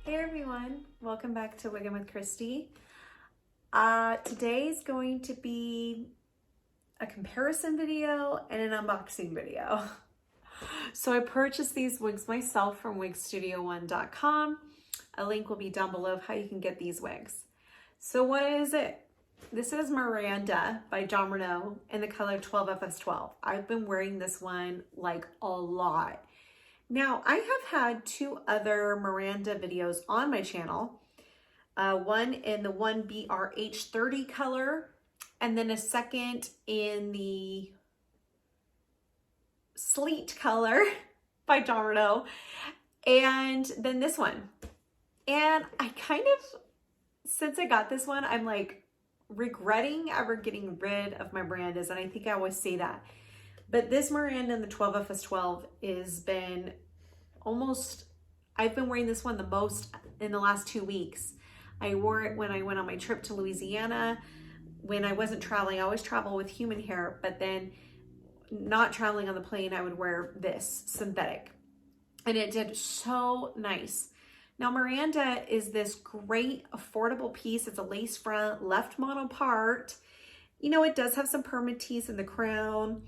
Hey everyone, welcome back to Wiggin with Christi. Today's going to be a comparison video and an unboxing video. So I purchased these wigs myself from wigstudio1.com. A link will be down below of how you can get these wigs. So what is it? This is Miranda by Jon Renau in the color 12FS12. I've been wearing this one like a lot. Now, I have had two other Miranda videos on my channel. One in the 1BRH30 color, and then a second in the sleet color by Jon Renau, and then this one. And I kind of, since I got this one, I'm like regretting ever getting rid of my Mirandas, and I think I always say that. But this Miranda in the 12FS12 has been almost, I've been wearing this one the most in the last 2 weeks. I wore it when I went on my trip to Louisiana. When I wasn't traveling, I always travel with human hair, but then not traveling on the plane, I would wear this synthetic. And it did so nice. Now, Miranda is this great, affordable piece. It's a lace front, left mono part. You know, it does have some permatease in the crown.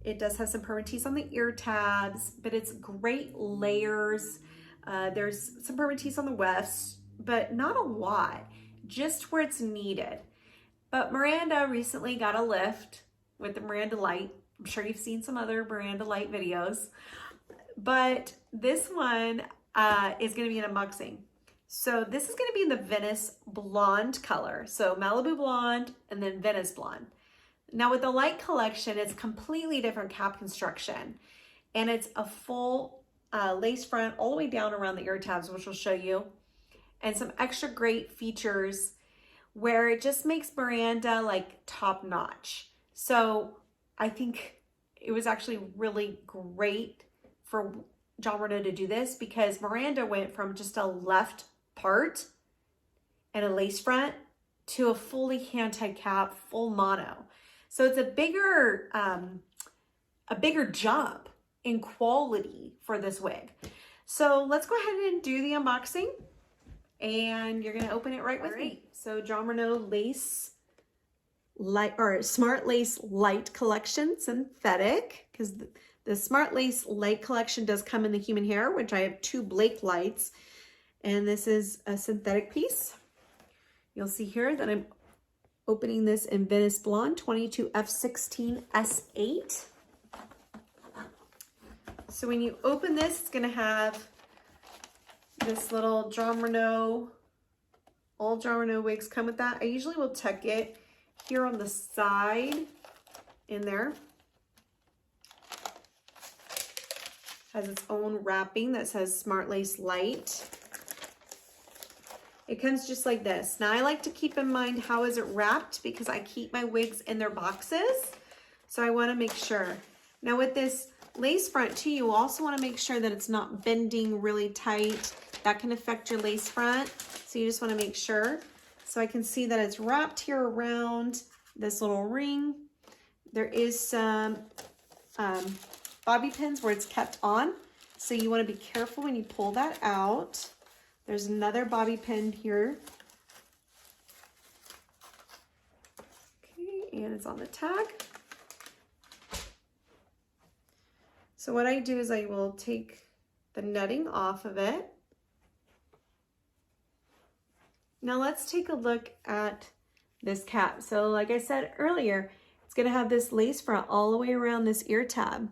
It does have some permatease on the ear tabs, but it's great layers. There's some permatease on the wefts, but not a lot, just where it's needed. But Miranda recently got a lift with the Miranda Lite. I'm sure you've seen some other Miranda Lite videos, but this one is gonna be an unboxing. So this is gonna be in the Venice Blonde color. So Malibu Blonde and then Venice Blonde. Now with the Lite collection, it's completely different cap construction, and it's a full lace front all the way down around the ear tabs, which will show you, and some extra great features where it just makes Miranda like top notch. So I think it was actually really great for Jon Renau to do this, because Miranda went from just a left part and a lace front to a fully hand-tied cap, full mono. So it's a bigger jump in quality for this wig. So let's go ahead and do the unboxing, and you're gonna open it right with me. So Jon Renau Lace Light, or Smart Lace Light Collection synthetic, because the Smart Lace Light Collection does come in the human hair, which I have 2 Blake lights, and this is a synthetic piece. You'll see here that I'm opening this in Venice Blonde 22F16 S8. So when you open this, it's gonna have this little Jon Renau, all Jon Renau wigs come with that. I usually will tuck it here on the side in there. Has its own wrapping that says Smart Lace Light. It comes just like this. Now I like to keep in mind how is it wrapped, because I keep my wigs in their boxes. So I wanna make sure. Now with this lace front too, you also wanna make sure that it's not bending really tight. That can affect your lace front. So you just wanna make sure. So I can see that it's wrapped here around this little ring. There is some bobby pins where it's kept on. So you wanna be careful when you pull that out. There's another bobby pin here. Okay, and it's on the tag. So what I do is I will take the netting off of it. Now let's take a look at this cap. So like I said earlier, it's gonna have this lace front all the way around this ear tab.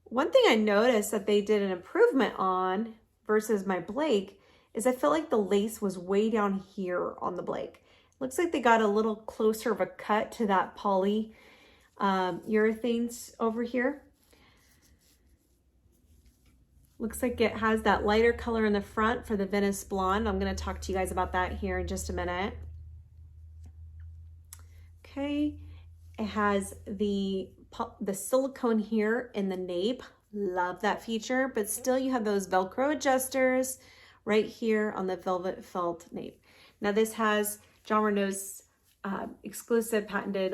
One thing I noticed that they did an improvement on versus my Blake is I felt like the lace was way down here on the Blake. Looks like they got a little closer of a cut to that poly urethanes over here. Looks like it has that lighter color in the front for the Venice Blonde. I'm gonna talk to you guys about that here in just a minute. Okay, it has the silicone here in the nape. Love that feature, but still you have those Velcro adjusters right here on the velvet felt nape. Now this has Jon Renau's exclusive patented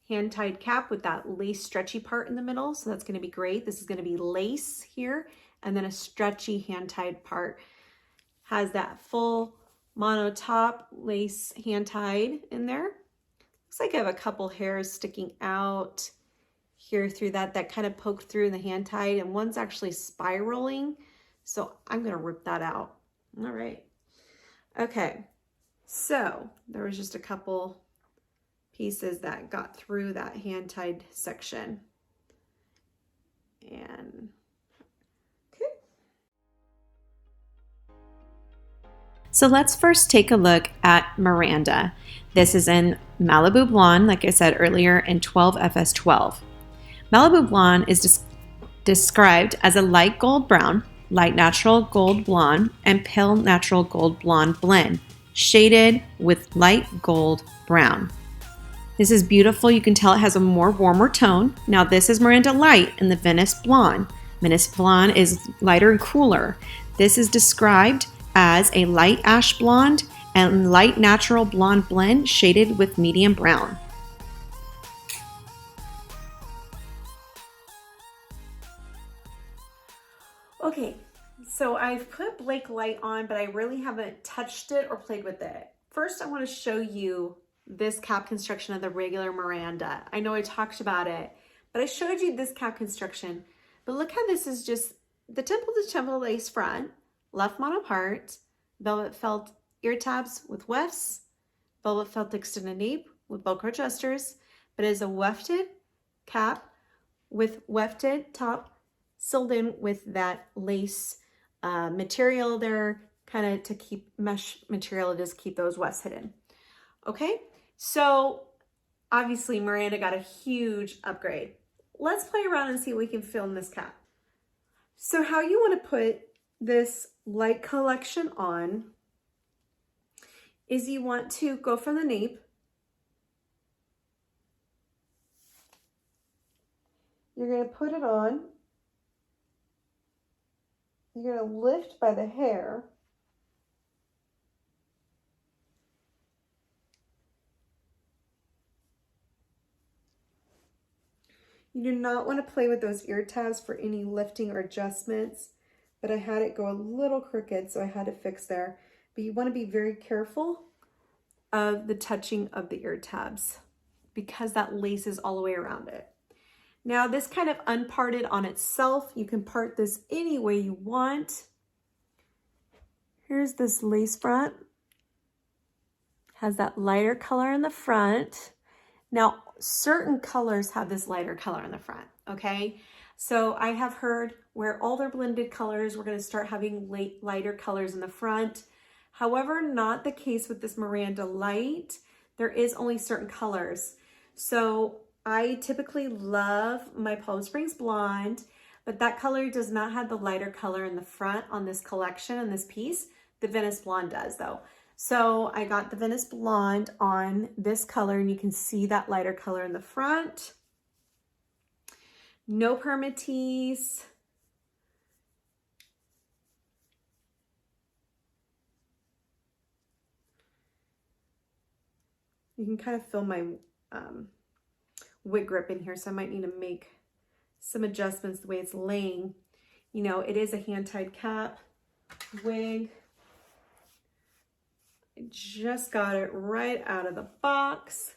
hand-tied cap with that lace stretchy part in the middle. So that's gonna be great. This is gonna be lace here and then a stretchy hand-tied part. has that full mono top lace hand tied in there. Looks like I have a couple hairs sticking out here through that kind of poked through in the hand tied, and one's actually spiraling. So I'm gonna rip that out. All right. Okay, so there was just a couple pieces that got through that hand tied section. And okay. So let's first take a look at Miranda. This is in Malibu Blonde, like I said earlier, in 12FS12. Malibu Blonde is described as a light gold brown, light natural gold blonde, and pale natural gold blonde blend, shaded with light gold brown. This is beautiful. You can tell it has a more warmer tone. Now this is Miranda Lite in the Venice Blonde. Venice Blonde is lighter and cooler. This is described as a light ash blonde and light natural blonde blend shaded with medium brown. Okay, so I've put Blake Light on, but I really haven't touched it or played with it. First, I want to show you this cap construction of the regular Miranda. I know I talked about it, but I showed you this cap construction. But look how this is just the temple to temple lace front, left mono part, velvet felt ear tabs with wefts, velvet felt extended nape with Velcro adjusters, but it is a wefted cap with wefted top, sealed in with that lace material there, kind of to keep mesh material to just keep those wefts hidden. Okay, so obviously Miranda got a huge upgrade. Let's play around and see what we can film this cap. So how you want to put this light collection on is you want to go from the nape. You're going to put it on. You're going to lift by the hair. You do not want to play with those ear tabs for any lifting or adjustments, but I had it go a little crooked, so I had to fix there. But you want to be very careful of the touching of the ear tabs because that lace is all the way around it. Now this kind of unparted on itself. You can part this any way you want. Here's this lace front. Has that lighter color in the front. Now, certain colors have this lighter color in the front, okay? So I have heard where all their blended colors, we're gonna start having lighter colors in the front. However, not the case with this Miranda Lite. There is only certain colors. So I typically love my Palm Springs Blonde, but that color does not have the lighter color in the front on this collection and this piece. The Venice Blonde does though. So I got the Venice Blonde on this color and you can see that lighter color in the front. No permatease. You can kind of feel my wig grip in here, so I might need to make some adjustments the way it's laying. You know, it is a hand-tied cap wig. I just got it right out of the box.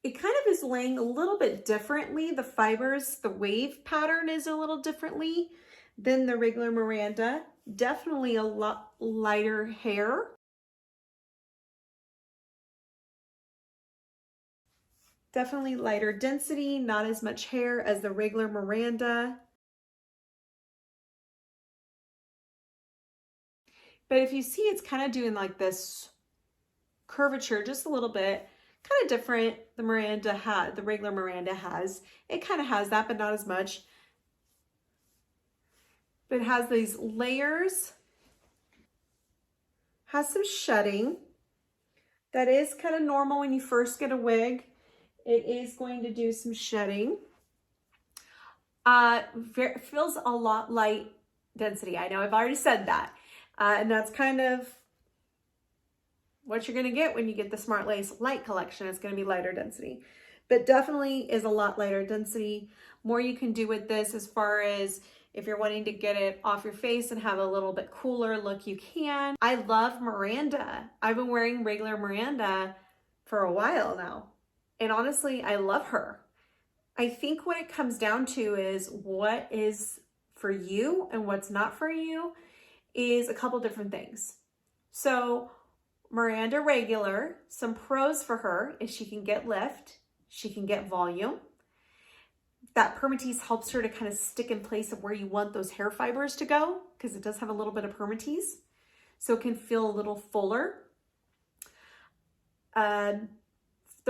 It kind of is laying a little bit differently. The fibers, the wave pattern is a little differently than the regular Miranda. Definitely a lot lighter hair. Definitely lighter density, not as much hair as the regular Miranda. But if you see, it's kind of doing like this curvature just a little bit, kind of different. The regular Miranda has. It kind of has that, but not as much. But it has these layers, has some shedding. That is kind of normal when you first get a wig. It is going to do some shedding. Feels a lot light density. I know I've already said that. And that's kind of what you're going to get when you get the Smart Lace Light collection. It's going to be lighter density, but definitely is a lot lighter density. More you can do with this as far as If you're wanting to get it off your face and have a little bit cooler look, you can. I love Miranda. I've been wearing regular Miranda for a while now. And honestly, I love her. I think what it comes down to is what is for you and what's not for you is a couple different things. So Miranda Regular, some pros for her is she can get lift, she can get volume. That permatease helps her to kind of stick in place of where you want those hair fibers to go, because it does have a little bit of permatease. So it can feel a little fuller. The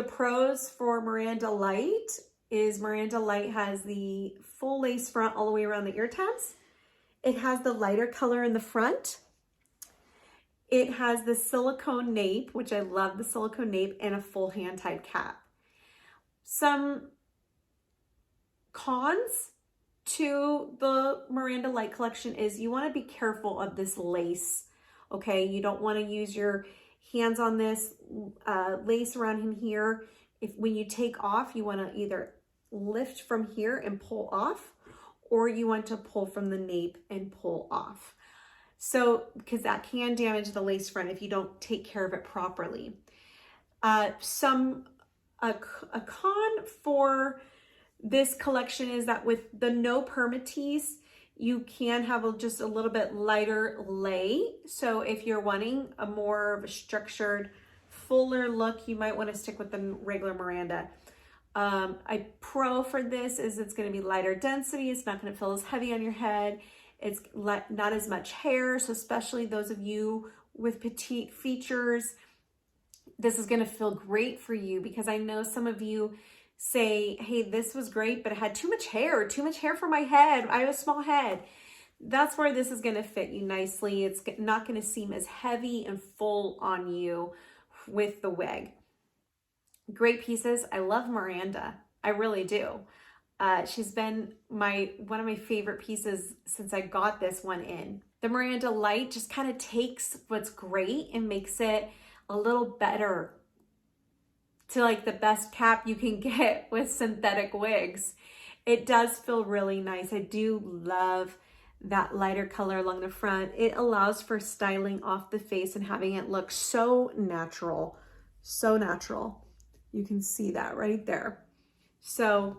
pros for Miranda Lite is Miranda Lite has the full lace front all the way around the ear tabs. It has the lighter color in the front. It has the silicone nape, which I love the silicone nape, and a full hand tied cap. Some cons to the Miranda Lite collection is you want to be careful of this lace. Okay, you don't want to use your hands on this lace around in here. When you take off, you want to either lift from here and pull off, or you want to pull from the nape and pull off. So, because that can damage the lace front if you don't take care of it properly. A con for this collection is that with the no permatease, you can have just a little bit lighter lay. So if you're wanting a more of a structured, fuller look, you might want to stick with the regular Miranda. A pro for this is it's going to be lighter density. It's not going to feel as heavy on your head. It's not as much hair. So especially those of you with petite features, this is going to feel great for you, because I know some of you say, hey, this was great, but it had too much hair for my head. I have a small head. That's where this is going to fit you nicely. It's not going to seem as heavy and full on you with the wig. Great pieces. I love Miranda. I really do. She's been one of my favorite pieces since I got this one in. The Miranda Lite just kind of takes what's great and makes it a little better, to like the best cap you can get with synthetic wigs. It does feel really nice. I do love that lighter color along the front. It allows for styling off the face and having it look so natural, so natural. You can see that right there. So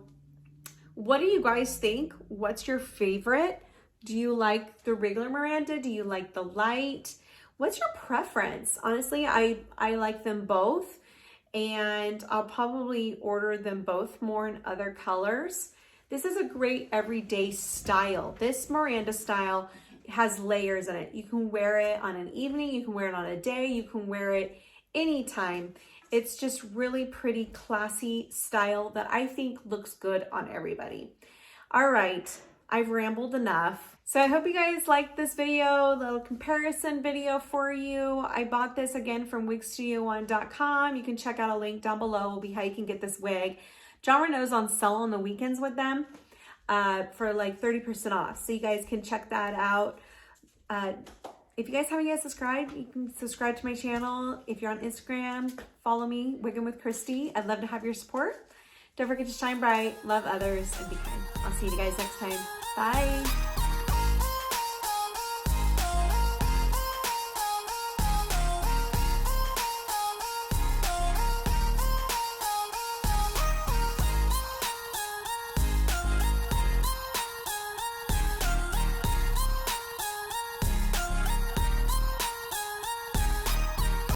what do you guys think? What's your favorite? Do you like the regular Miranda? Do you like the light? What's your preference? Honestly, I like them both, and I'll probably order them both more in other colors. This is a great everyday style. This Miranda style has layers in it. You can wear it on an evening, you can wear it on a day, you can wear it anytime. It's just really pretty classy style that I think looks good on everybody. All right, I've rambled enough. So I hope you guys liked this video, little comparison video for you. I bought this again from wigstudio1.com. You can check out a link down below. Will be how you can get this wig. Jon Renau's on sale on the weekends with them for like 30% off. So you guys can check that out. If you guys haven't yet subscribed, you can subscribe to my channel. If you're on Instagram, follow me, Wiggin with Christi. I'd love to have your support. Don't forget to shine bright, love others, and be kind. I'll see you guys next time. Bye.